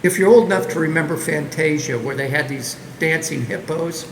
If you're old enough to remember Fantasia, where they had these dancing hippos,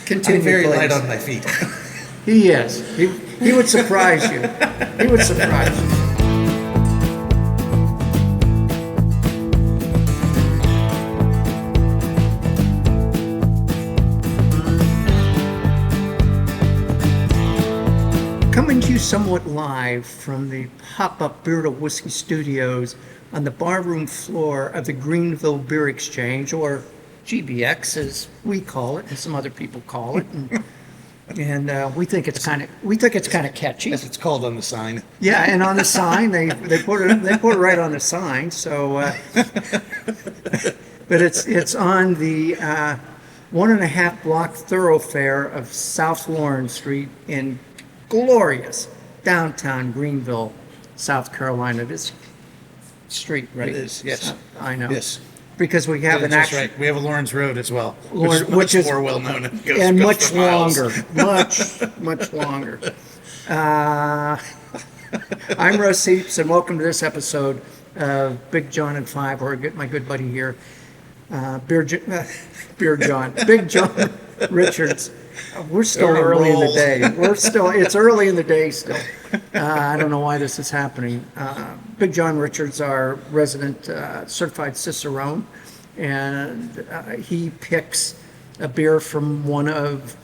continue, I'm very please. light on my feet. He is. He would surprise you. He would surprise you. Coming to you somewhat live from the pop-up Beer to Whiskey Studios on the barroom floor of the Greenville Beer Exchange, or GBX as we call it, and some other people call it. And we think it's kind of catchy. As it's called on the sign. Yeah, and on the sign they put it right on the sign. So, but it's on the 1.5 block thoroughfare of South Lawrence Street in glorious downtown Greenville, South Carolina. This street, right? It is, yes. I know. Yes. Because we have That's right. We have a Lawrence Road as well, which is more well known and much longer, much longer. I'm Russ Heaps, and welcome to this episode of Big John and Five, or my good buddy here, Big John Richards. We're still early in the day. It's early in the day still. I don't know why this is happening. Big John Richards, our resident certified Cicerone, and he picks a beer from one of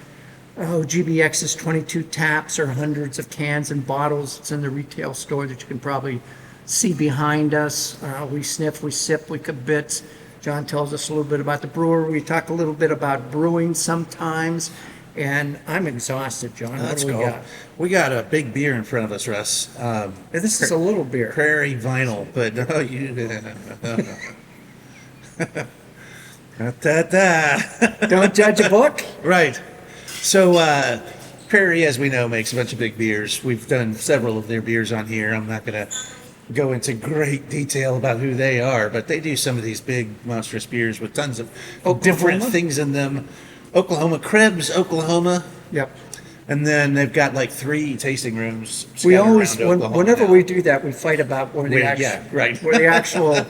GBX's 22 taps or hundreds of cans and bottles. It's in the retail store that you can probably see behind us. We sniff, we sip, we kibitz. John tells us a little bit about the brewer. We talk a little bit about brewing sometimes. And I'm exhausted, John. Let's go. We got a big beer in front of us, Russ. This is a little beer. Prairie Vinyl, but no, you. Don't judge a book. Right. So, Prairie, as we know, makes a bunch of big beers. We've done several of their beers on here. I'm not going to go into great detail about who they are, but they do some of these big, monstrous beers with tons of different things in them. Oklahoma Krebs, Oklahoma. Yep. And then they've got like 3 tasting rooms. We always, whenever we do that, we fight about where the actual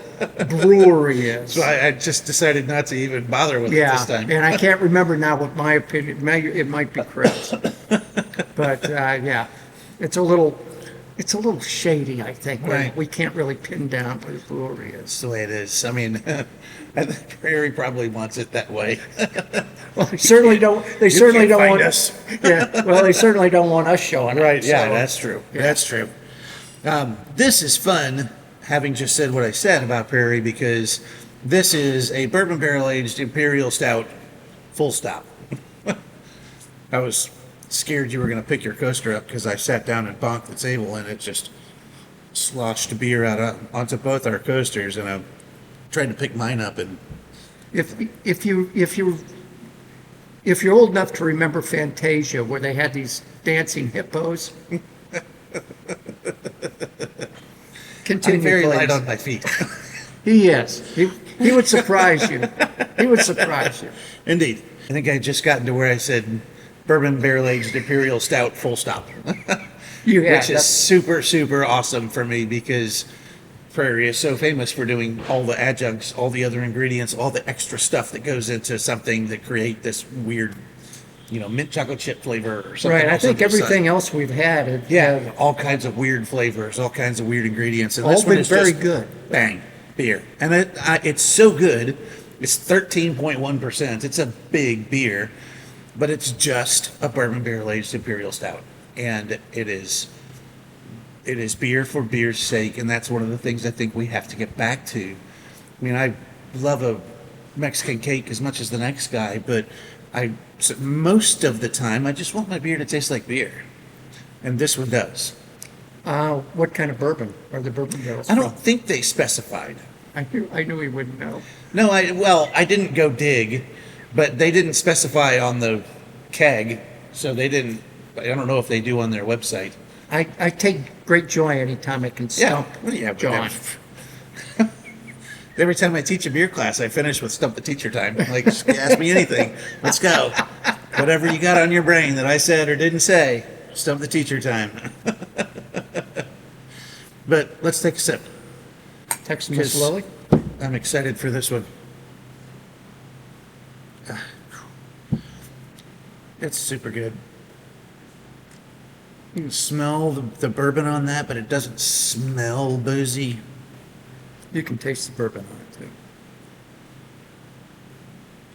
brewery is. So I just decided not to even bother with it this time. And I can't remember now what my opinion. It might be Krebs, but it's a little shady, I think. Right. We can't really pin down where the brewery is. That's the way it is. I mean, I think Prairie probably wants it that way. Well, they certainly don't. They certainly don't want us. Yeah. Well, they certainly don't want us showing up. Right. Yeah, so, that's true. Yeah. That's true. This is fun, having just said what I said about Prairie, because this is a bourbon barrel aged Imperial Stout. Full stop. I was scared you were going to pick your coaster up because I sat down and bonked the table and it just sloshed beer out onto both our coasters, and I tried to pick mine up. And if you're old enough to remember Fantasia, where they had these dancing hippos, continue. I'm very please. light on my feet. He is. He would surprise you. He would surprise you. Indeed. I think I just gotten to where I said bourbon barrel aged Imperial Stout. Full stop. Which is super, super awesome for me, because Prairie is so famous for doing all the adjuncts, all the other ingredients, all the extra stuff that goes into something that create this weird, mint chocolate chip flavor or something. Right. I think everything else we've had, all kinds of weird flavors, all kinds of weird ingredients, and all this one been is very just good. Bang, beer, and it's so good. It's 13.1%. It's a big beer, but it's just a bourbon barrel aged Imperial Stout, and it is beer for beer's sake, and that's one of the things I think we have to get back to. I mean, I love a Mexican cake as much as the next guy, but most of the time I just want my beer to taste like beer, and this one does. What kind of bourbon are the bourbon barrels? I don't think they specified. I knew he wouldn't know. No, I didn't go dig, but they didn't specify on the keg, so they didn't. I don't know if they do on their website. I take great joy anytime I can stump John. Every time I teach a beer class, I finish with stump the teacher time. Like, just ask me anything. Let's go. Whatever you got on your brain that I said or didn't say, stump the teacher time. But let's take a sip. Text Miss Lily. I'm excited for this one. It's super good. You can smell the bourbon on that, but it doesn't smell boozy. You can taste the bourbon on it too.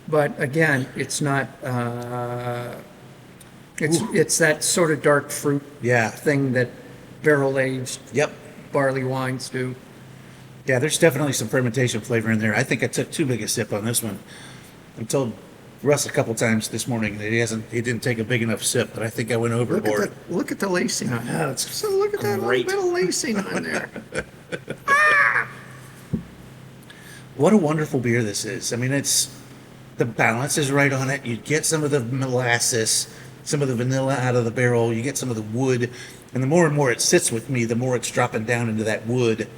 But again, it's not, it's that sort of dark fruit Yeah. thing that barrel-aged Yep. barley wines do. Yeah, there's definitely some fermentation flavor in there. I think I took too big a sip on this one. I told Russ a couple times this morning that he didn't take a big enough sip, but I think I went overboard. Look at the lacing on Yeah, it. it's So look at that great. little bit of lacing on there. What a wonderful beer this is. I mean, the balance is right on it. You get some of the molasses, some of the vanilla out of the barrel. You get some of the wood, and the more and more it sits with me, the more it's dropping down into that wood.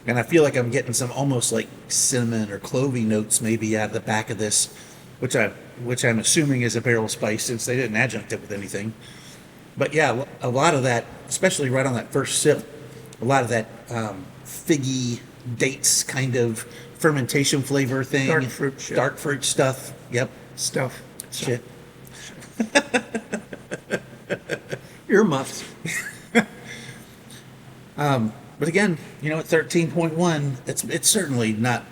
And I feel like I'm getting some almost like cinnamon or clovey notes maybe out of the back of this, which I'm assuming is a barrel spice since they didn't adjunct it with anything. But yeah, a lot of that, especially right on that first sip, a lot of that figgy dates kind of fermentation flavor thing. Dark fruit shit. Dark fruit stuff. Yep. Stuff. Shit. Earmuffs. But again, at 13.1, it's certainly not,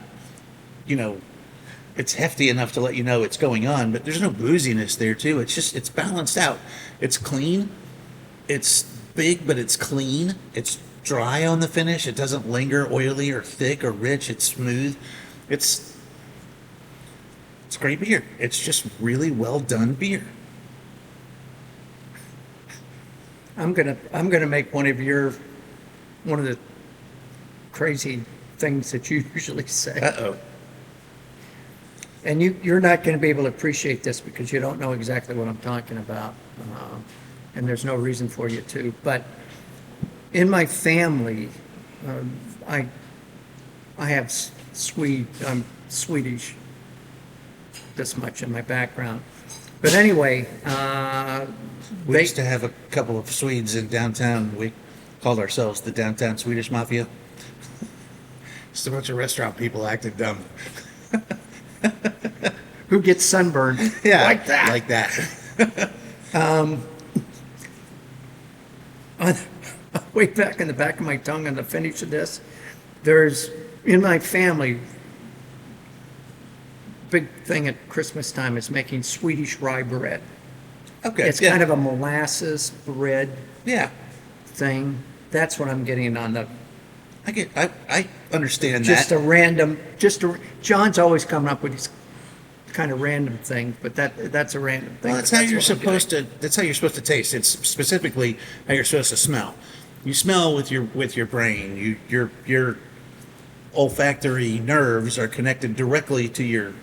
it's hefty enough to let you know it's going on, but there's no booziness there too. It's balanced out. It's clean. It's big, but it's clean. It's dry on the finish. It doesn't linger oily or thick or rich. It's smooth. It's great beer. It's just really well done beer. I'm gonna make one of the crazy things that you usually say. Uh-oh. And you're not going to be able to appreciate this because you don't know exactly what I'm talking about. And there's no reason for you to. But in my family, I have I'm Swedish, this much in my background. But anyway, We used to have a couple of Swedes in downtown. We called ourselves the Downtown Swedish Mafia. Just a bunch of restaurant people acted dumb. who gets sunburned Yeah, like that. Like that. Way back in the back of my tongue on the finish of this, there's, in my family, big thing at Christmas time is making Swedish rye bread. Okay. It's kind of a molasses bread Yeah. thing. That's what I'm getting on the, I understand just that. a random, John's always coming up with these kind of random things, but that's a random thing. Well, that's but how you're what I'm supposed to. That's how you're supposed to taste. It's specifically how you're supposed to smell. You smell with your brain. Your olfactory nerves are connected directly to your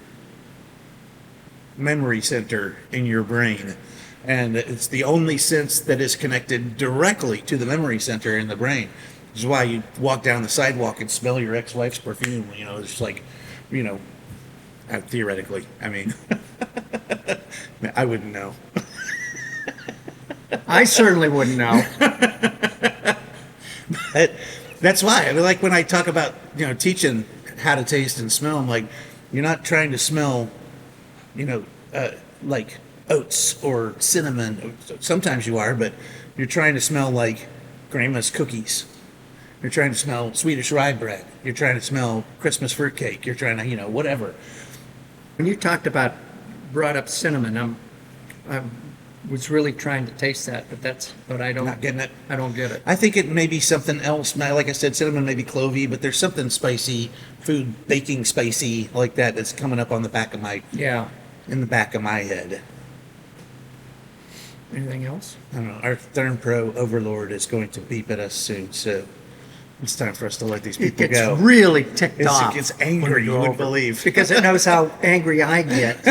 memory center in your brain, and it's the only sense that is connected directly to the memory center in the brain. Which is why you walk down the sidewalk and smell your ex-wife's perfume. It's like, theoretically. I mean, I wouldn't know. I certainly wouldn't know. But that's why. I mean, like when I talk about teaching how to taste and smell, I'm like, you're not trying to smell, like oats or cinnamon. Sometimes you are, but you're trying to smell like grandma's cookies. You're trying to smell Swedish rye bread. You're trying to smell Christmas fruitcake. You're trying to, whatever. When you brought up cinnamon, I was really trying to taste that, but I don't. Not getting it. I don't get it. I think it may be something else. Like I said, cinnamon may be clovey, but there's something spicy, food baking spicy like that that's coming up on the back of in the back of my head. Anything else? I don't know. Our Thurn Pro overlord is going to beep at us soon, so it's time for us to let these It people gets go. really ticked off. It gets angry, you wouldn't believe. Because it knows how angry I get.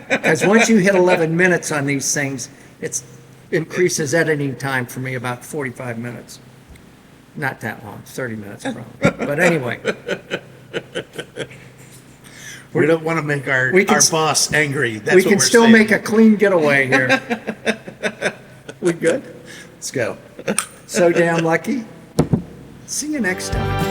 Because once you hit 11 minutes on these things, it increases editing time for me about 45 minutes. Not that long, 30 minutes probably. But anyway. We don't want to make our boss angry. That's we what can we're still saying. make a clean getaway here. We good? Let's go. So damn lucky. See you next time.